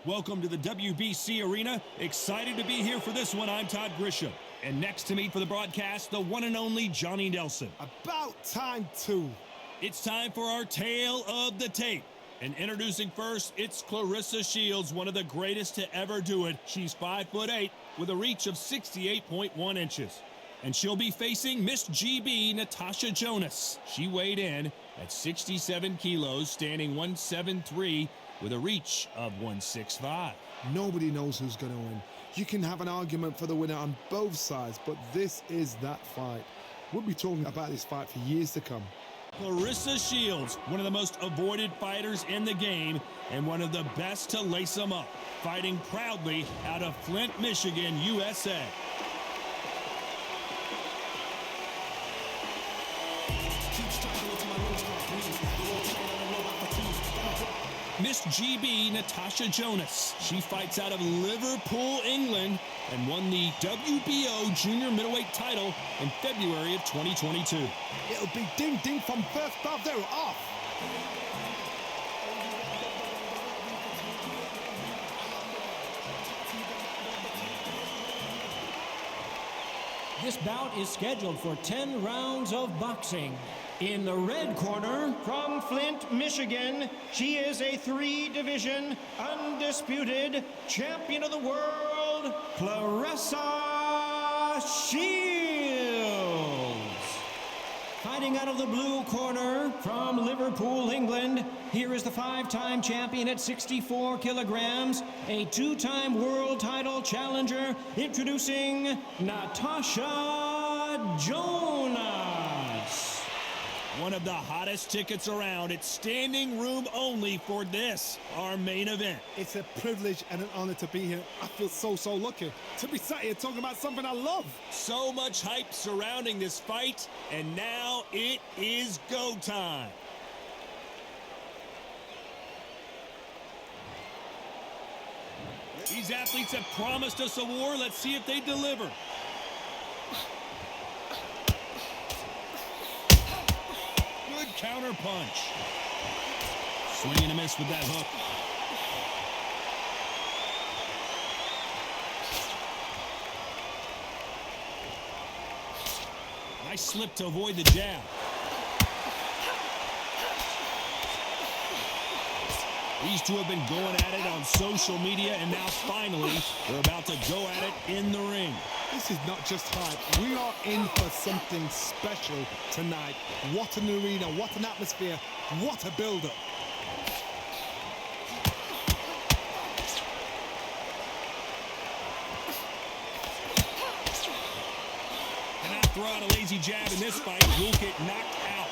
Welcome to the WBC Arena. Excited to be here for this one. I'm Todd Grisham. And next to me for the broadcast, the one and only Johnny Nelson. About time, too. It's time for our tale of the tape. And introducing first, it's Claressa Shields, one of the greatest to ever do it. She's 5'8" with a reach of 68.1 inches. And she'll be facing Miss GB, Natasha Jonas. She weighed in at 67 kilos, standing 173 with a reach of 165. Nobody knows who's going to win. You can have an argument for the winner on both sides, but this is that fight. We'll be talking about this fight for years to come. Claressa Shields, one of the most avoided fighters in the game and one of the best to lace them up, fighting proudly out of Flint, Michigan, USA. Miss GB, Natasha Jonas. She fights out of Liverpool, England, and won the WBO junior middleweight title in February of 2022. It'll be ding-ding from first bell. They're off. This bout is scheduled for 10 rounds of boxing. In the red corner, from Flint, Michigan, she is a 3-division, undisputed champion of the world, Claressa Shields. Fighting out of the blue corner, from Liverpool, England, here is the 5-time champion at 64 kilograms, a 2-time world title challenger, introducing Natasha Jonas. One of the hottest tickets around. It's standing room only for this, our main event. It's a privilege and an honor to be here. I feel so lucky to be sat here talking about something I love. So much hype surrounding this fight, and now it is go time. These athletes have promised us a war. Let's see if they deliver. Good counter punch. Swing and a miss with that hook. Nice slip to avoid the jab. These two have been going at it on social media, and now finally they're about to go at it in the ring. This is not just hype. We are in for something special tonight. What an arena, what an atmosphere, what a build-up. Cannot throw out a lazy jab in this fight. You'll get knocked out.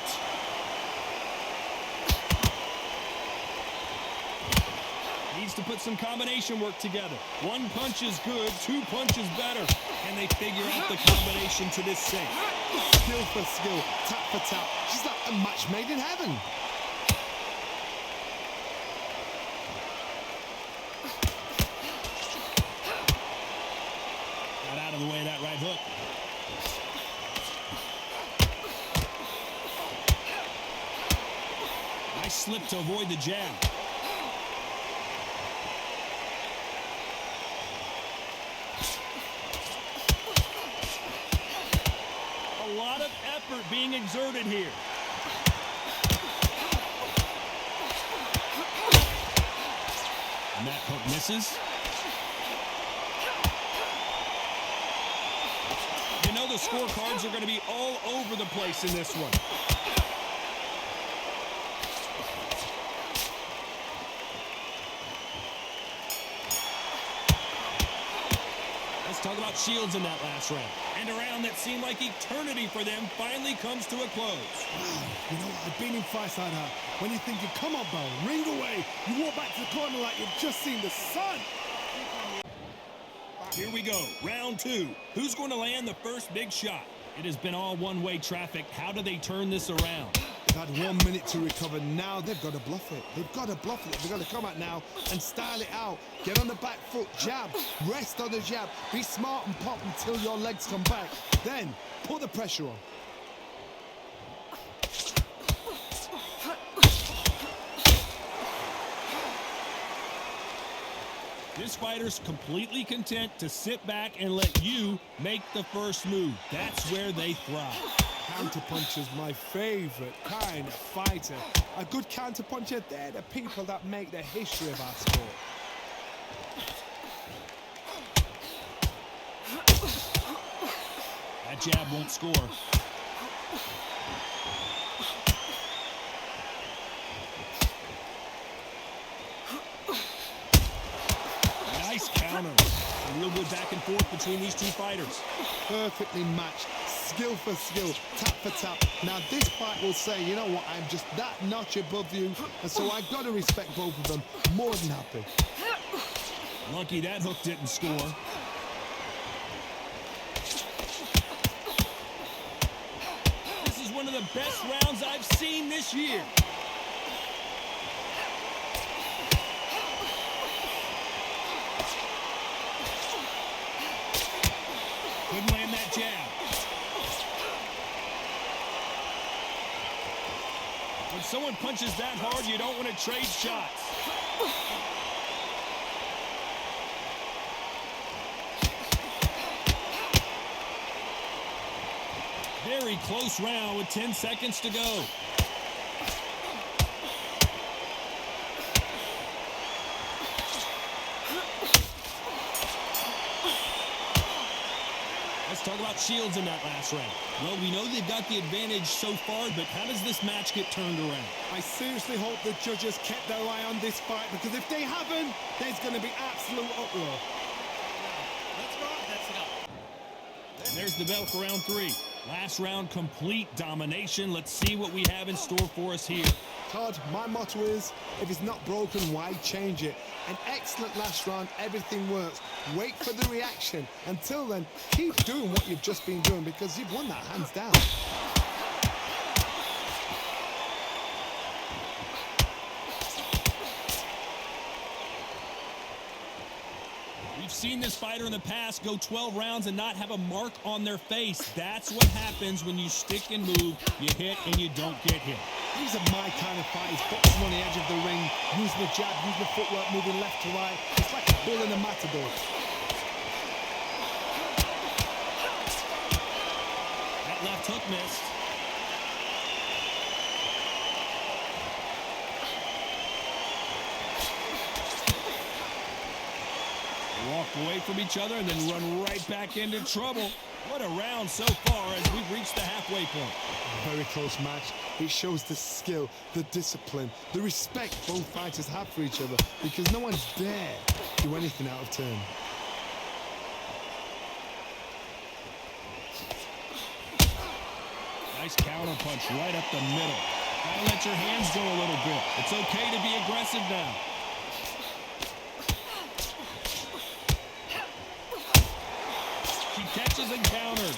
Needs to put some combination work together. One punch is good, 2 punches better. And they figure out the combination to this sink. Skill for skill, tap for tap. She's like a match made in heaven. Got out of the way of that right hook. Nice slip to avoid the jab. A lot of effort being exerted here. And that hook misses. You know the scorecards are going to be all over the place in this one. Let's talk about Shields in that last round. And a round that seemed like eternity for them finally comes to a close. Wow, you know, I've been in fights like that. When you think you come on, bro, ring away. You walk back to the corner like you've just seen the sun. Here we go, round 2. Who's going to land the first big shot? It has been all one-way traffic. How do they turn this around? They've had 1 minute to recover. Now they've got to bluff it. They've got to bluff it. They've got to come out now and style it out. Get on the back foot, jab, rest on the jab. Be smart and pop until your legs come back. Then put the pressure on. This fighter's completely content to sit back and let you make the first move. That's where they thrive. Counterpuncher's my favorite kind of fighter. A good counterpuncher, they're the people that make the history of our sport. That jab won't score. Nice counter. A real good back and forth between these two fighters. Perfectly matched, skill for skill, tap for tap. Now this fight will say, you know what, I'm just that notch above you, and so I've got to respect both of them. More than happy. Lucky that hook didn't score. This is one of the best rounds I've seen this year. Couldn't land that jab. When someone punches that hard, you don't want to trade shots. Very close round with 10 seconds to go. Let's talk about Shields in that last round. Well, we know they've got the advantage so far, but how does this match get turned around? I seriously hope the judges kept their eye on this fight, because if they haven't, there's going to be absolute uproar. And there's the bell for round 3. Last round, complete domination. Let's see what we have in store for us here. Todd, my motto is, if it's not broken, why change it? An excellent last round, everything works. Wait for the reaction. Until then, keep doing what you've just been doing, because you've won that hands down. We've seen this fighter in the past go 12 rounds and not have a mark on their face. That's what happens when you stick and move, you hit and you don't get hit. These are my kind of fighters, boxing on the edge of the ring, using the jab, using the footwork, moving left to right. It's like a bull in a matador. That left hook missed. Walk away from each other and then run right back into trouble. What a round so far as we've reached the halfway point. A very close match. It shows the skill, the discipline, the respect both fighters have for each other, because no one dare do anything out of turn. Nice counter punch right up the middle. Gotta let your hands go a little bit. It's okay to be aggressive now. She catches and counters.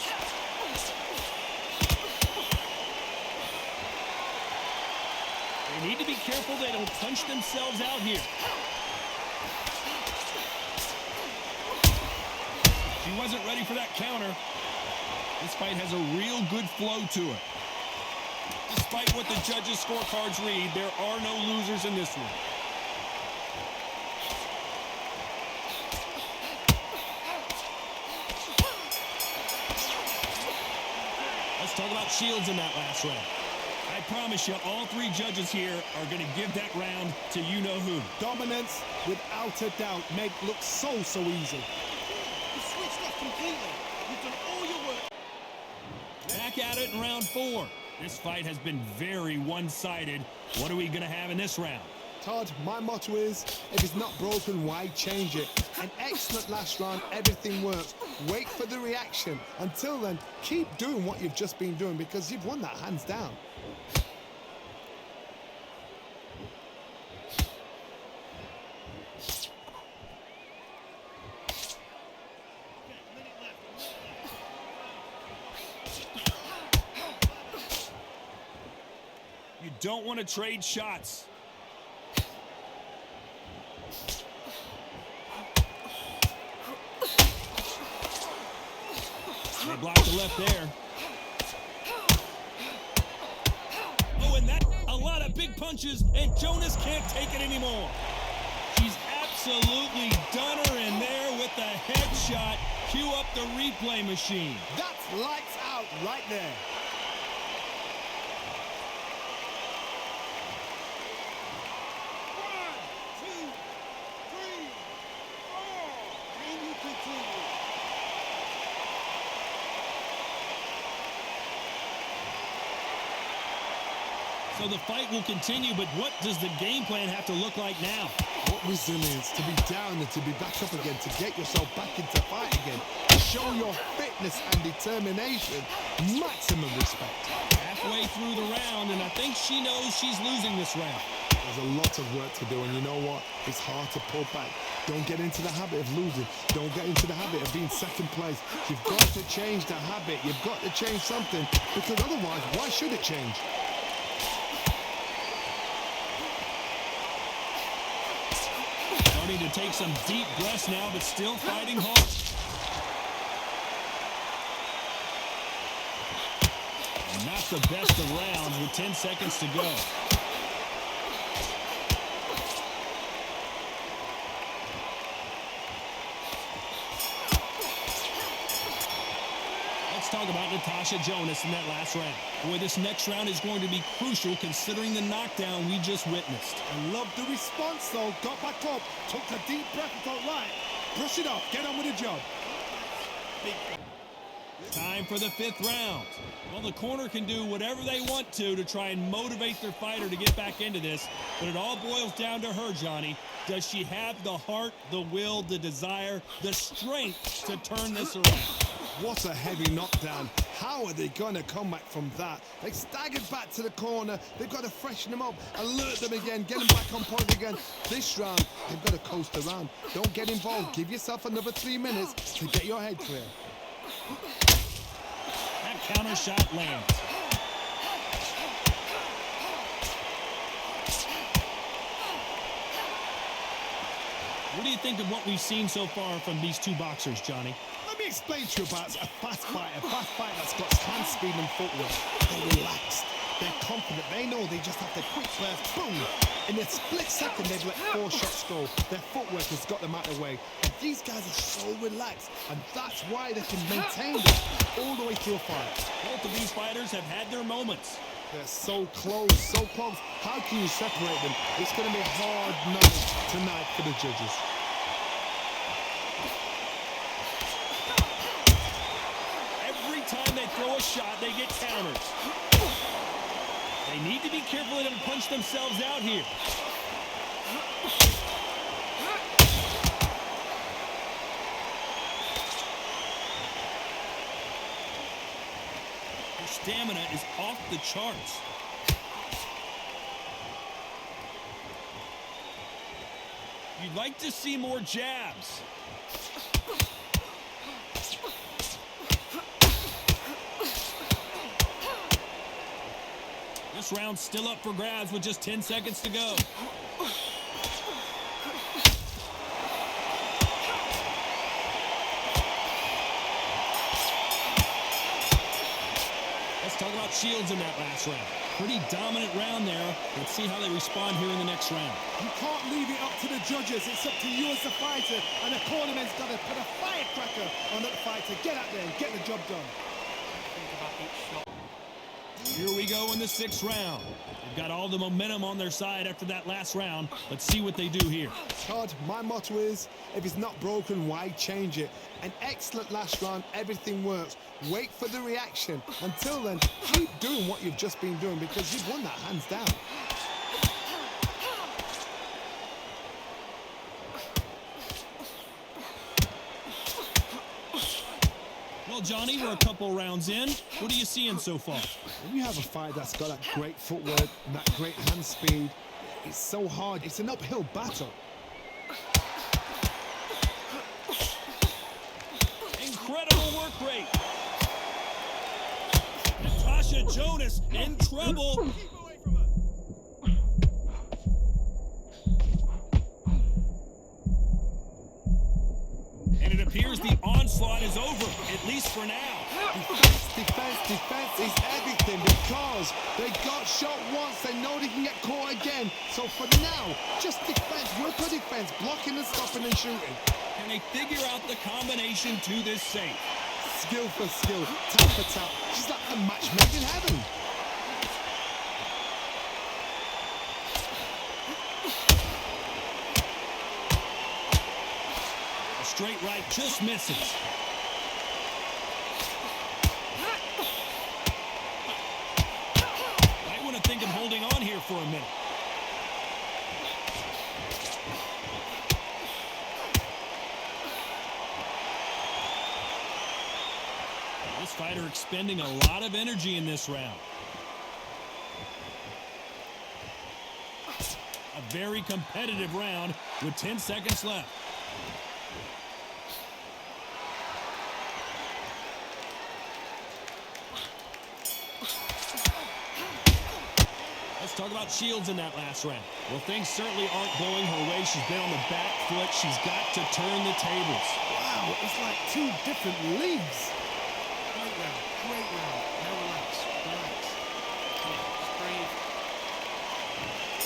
They need to be careful they don't punch themselves out here. She wasn't ready for that counter. This fight has a real good flow to it. Despite what the judges' scorecards read, there are no losers in this one. Let's talk about Shields in that last round. I promise you, all three judges here are going to give that round to you-know-who. Dominance, without a doubt, made look so easy. You switched off completely. You've done all your work. Back at it in round 4. This fight has been very one-sided. What are we going to have in this round? Todd, my motto is, if it's not broken, why change it? An excellent last round, everything works. Wait for the reaction. Until then, keep doing what you've just been doing, because you've won that hands down. You don't want to trade shots. They blocked the left there. Oh, and that, a lot of big punches, and Jonas can't take it anymore. She's absolutely done shot. Cue up the replay machine. That's lights out right there. So the fight will continue, but what does the game plan have to look like now? What resilience to be down and to be back up again, to get yourself back into fight again, show your fitness and determination, maximum respect. Halfway through the round, and I think she knows she's losing this round. There's a lot of work to do, and you know what? It's hard to pull back. Don't get into the habit of losing. Don't get into the habit of being second place. You've got to change the habit. You've got to change something, because otherwise, why should it change? Starting to take some deep breaths now, but still fighting hard. And not the best of rounds with 10 seconds to go. Let's talk about Natasha Jonas in that last round. Boy, this next round is going to be crucial considering the knockdown we just witnessed. I love the response, though. Got back up, took a deep breath and thought, right, brush it off, get on with the job. Time for the 5th round. Well, the corner can do whatever they want to try and motivate their fighter to get back into this, but it all boils down to her, Johnny. Does she have the heart, the will, the desire, the strength to turn this around? What a heavy knockdown. How are they going to come back from that? They staggered back to the corner. They've got to freshen them up, alert them again, get them back on point again. This round, they've got to coast around. Don't get involved. Give yourself another 3 minutes to get your head clear. That counter shot lands. What do you think of what we've seen so far from these two boxers, Johnny? Let me explain to you about a fast fighter that's got hand speed and footwork. They're relaxed. They're confident. They know they just have to quick burst, boom. In a split second, they've let 4 shots go. Their footwork has got them out of the way. And these guys are so relaxed, and that's why they can maintain this all the way through a fight. Both of these fighters have had their moments. They're so close, so close. How can you separate them? It's going to be a hard night tonight for the judges. Every time they throw a shot, they get countered. They need to be careful they don't punch themselves out here. Their stamina is off the charts. You'd like to see more jabs. This round's still up for grabs with just 10 seconds to go. Let's talk about Shields in that last round. Pretty dominant round there. Let's see how they respond here in the next round. You can't leave it up to the judges. It's up to you as the fighter, and the cornerman's got to put a firecracker on that fighter. Get out there and get the job done. Here we go in the 6th round. They've got all the momentum on their side after that last round. Let's see what they do here. Todd, my motto is, if it's not broken, why change it? An excellent last round, everything works. Wait for the reaction. Until then, keep doing what you've just been doing, because you've won that hands down. Well, Johnny, we're a couple rounds in. What are you seeing so far? When you have a fight that's got that great footwork and that great hand speed, it's so hard. It's an uphill battle. Incredible work rate. Natasha Jonas in trouble. And it appears the onslaught is over, at least for now. Defense is everything, because they got shot once, they know they can get caught again. So for now, just defense, work on defense, blocking and stopping and shooting. Can they figure out the combination to this safe? Skill for skill, tap for tap. She's like a match made in heaven. A straight right just misses. Might want to think of holding on here for a minute. This fighter expending a lot of energy in this round. A very competitive round with 10 seconds left. Let's talk about Shields in that last round. Well, things certainly aren't going her way. She's been on the back foot. She's got to turn the tables. Wow, it's like two different leagues. Great round. Great round. Now relax. Relax. Come on, just breathe.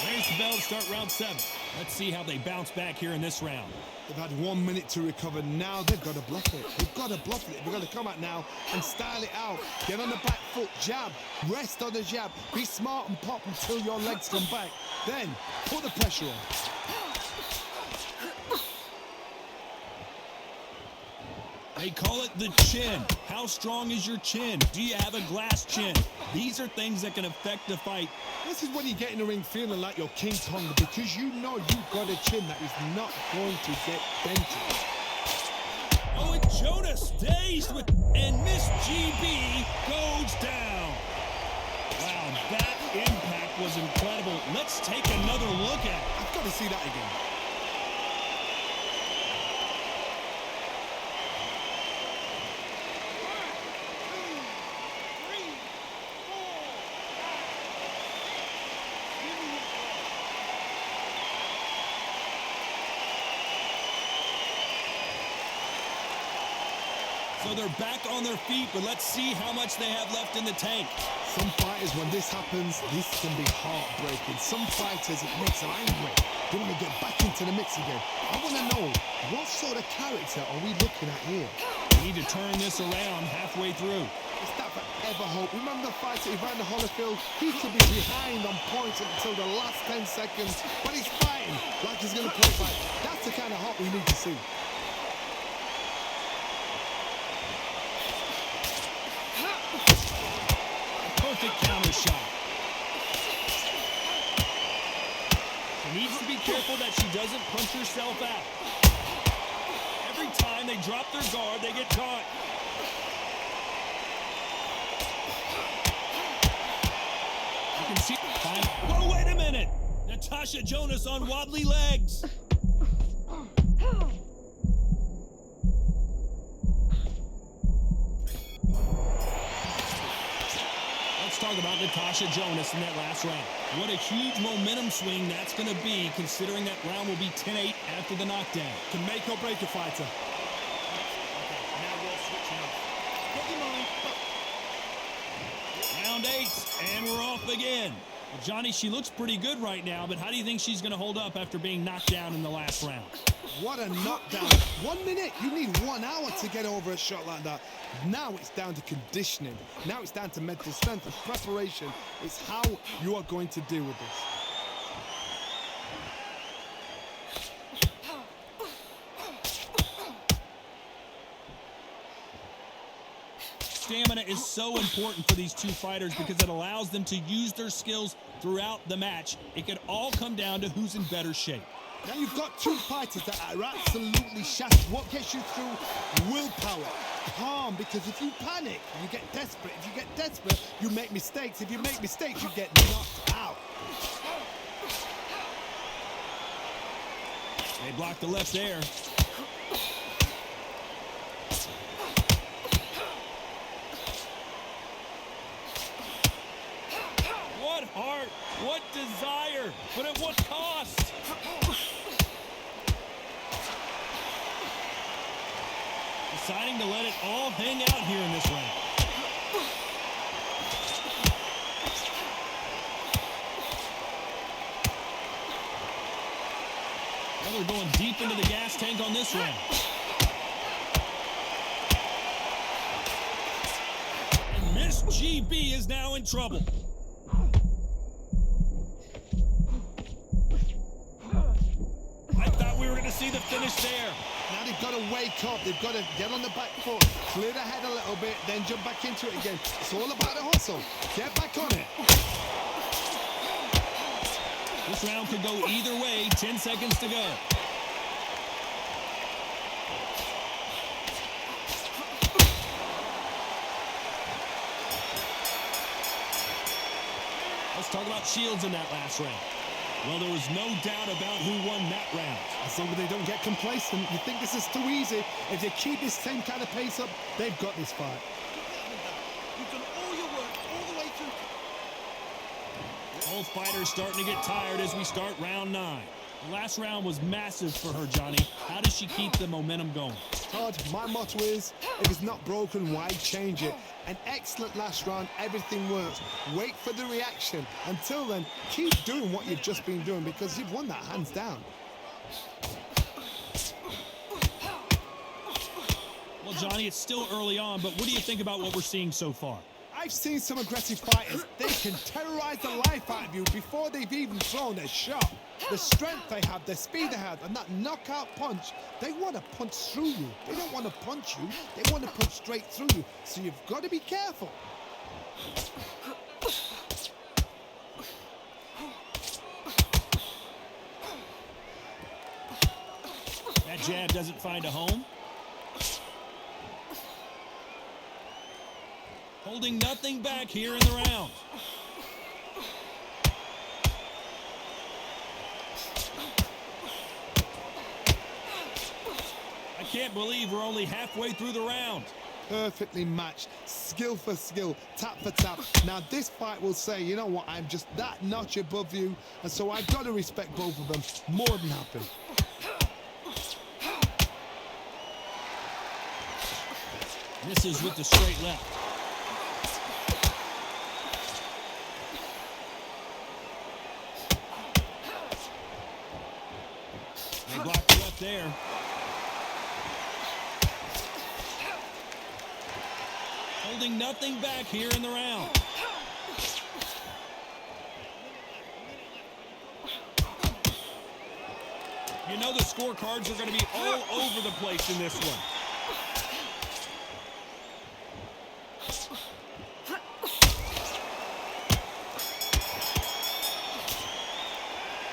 Raise the bell to start round 7. Let's see how they bounce back here in this round. They've had 1 minute to recover. Now they've got to bluff it. They've got to bluff it. They've got to come out now and style it out. Get on the back foot, jab, rest on the jab. Be smart and pop until your legs come back. Then put the pressure on. They call it the chin. How strong is your chin? Do you have a glass chin? These are things that can affect the fight. This is when you get in the ring feeling like you're King Kong because you know you've got a chin that is not going to get dented. Oh, and Jonas dazed with, and Miss GB goes down. Wow, that impact was incredible. Let's take another look at it. I've got to see that again. So they're back on their feet, but let's see how much they have left in the tank. Some fighters, when this happens, this can be heartbreaking. Some fighters, it makes them angry. They want to get back into the mix again. I want to know, what sort of character are we looking at here? We need to turn this around halfway through. Is that forever hope? Remember the fighter Evander Holyfield? He could be behind on points until the last 10 seconds, but he's fighting like he's going to play fight. That's the kind of hope we need to see. Perfect counter shot. She needs to be careful that she doesn't punch herself out. Every time they drop their guard, they get caught. You can see. Whoa, wait a minute! Natasha Jonas on wobbly legs. Talk about Natasha Jonas in that last round. What a huge momentum swing that's going to be, considering that round will be 10-8 after the knockdown. Can make or break a fighter. Okay, now we'll switch now. Put your mind. Round 8, and we're off again. Well, Johnny, she looks pretty good right now, but how do you think she's going to hold up after being knocked down in the last round? What a knockdown. 1 minute. You need 1 hour to get over a shot like that. Now it's down to conditioning. Now it's down to mental strength and preparation. It's how you are going to deal with this. Stamina is so important for these two fighters because it allows them to use their skills throughout the match. It could all come down to who's in better shape. Now you've got two fighters that are absolutely shattered. What gets you through? Willpower. Calm, because if you panic, you get desperate. If you get desperate, you make mistakes. If you make mistakes, you get knocked out. They blocked the left there. What heart, what desire, but at what cost? Deciding to let it all hang out here in this round. Now they're going deep into the gas tank on this round. Jonas. GB is now in trouble. I thought we were going to see the finish there. Now they've got to wake up. They've got to get on the back foot, clear the head a little bit, then jump back into it again. It's all about the hustle. Get back on it. This round could go either way. 10 seconds to go. Let's talk about Shields in that last round. Well, there was no doubt about who won that round. As long as they don't get complacent, you think this is too easy. If they keep this same kind of pace up, they've got this fight. You've done all your work all the way through. Both fighters starting to get tired as we start round 9. The last round was massive for her, Johnny. How does she keep the momentum going? Todd, my motto is, if it's not broken, why change it? An excellent last round, everything works. Wait for the reaction. Until then, keep doing what you've just been doing because you've won that hands down. Well, Johnny, it's still early on, but what do you think about what we're seeing so far? I've seen some aggressive fighters. They can terrorize the life out of you before they've even thrown a shot. The strength they have, the speed they have, and that knockout punch, they want to punch through you. They don't want to punch you. They want to punch straight through you. So you've got to be careful. That jab doesn't find a home. Holding nothing back here in the round. I can't believe we're only halfway through the round. Perfectly matched, skill for skill, tap for tap. Now this fight will say, you know what, I'm just that notch above you, and so I've got to respect both of them. More than happy. Misses with the straight left. They blocked it up there. Holding nothing back here in the round. You know the scorecards are going to be all over the place in this one.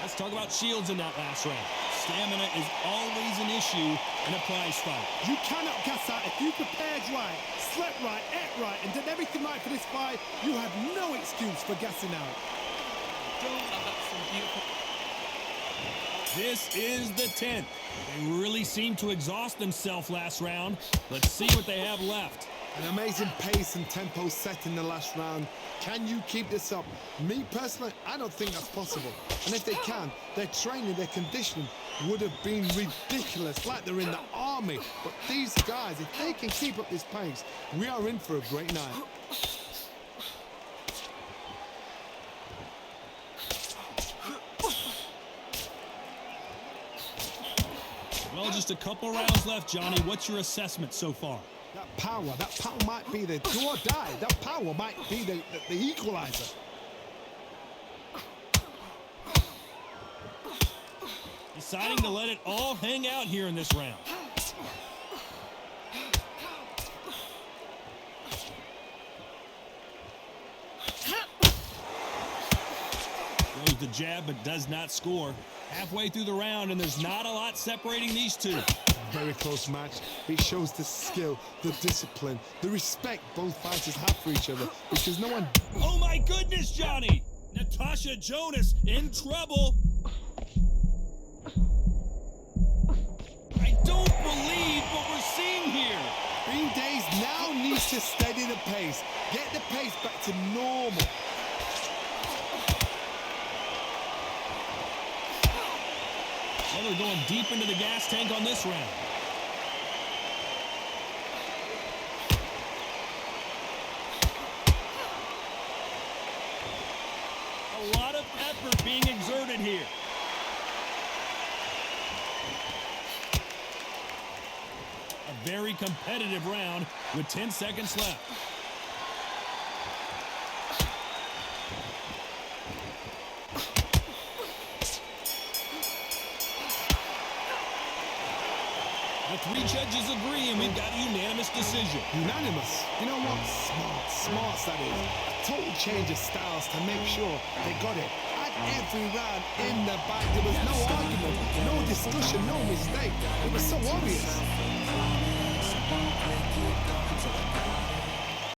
Let's talk about Shields in that last round. Stamina is always an issue in a prize fight. You cannot gas out. If you prepared right, slept right, ate right, and did everything right for this fight, you have no excuse for gassing out. That's some beautiful. This is the 10th. They really seemed to exhaust themselves last round. Let's see what they have left. An amazing pace and tempo set in the last round. Can you keep this up? Me personally, I don't think that's possible. And if they can, their training, their conditioning would have been ridiculous, like they're in the army. But these guys, if they can keep up this pace, we are in for a great night. Well, just a couple rounds left, Johnny. What's your assessment so far? That power might be the do or die. That power might be the equalizer. Deciding to let it all hang out here in this round. Throws the jab, but does not score. Halfway through the round, and there's not a lot separating these two. Very close match. It shows the skill, the discipline, the respect both fighters have for each other, because no one... Oh my goodness, Johnny! Natasha Jonas in trouble. I don't believe what we're seeing here. Green Days now needs to steady the pace. Get the pace back to normal. Well, they're going deep into the gas tank on this round. A lot of effort being exerted here. A very competitive round with 10 seconds left. Our 3 judges agree, and we've got a unanimous decision. Unanimous. You know what? Smart that is. A total change of styles to make sure they got it. At every round in the back, there was no argument, no discussion, no mistake. It was so obvious.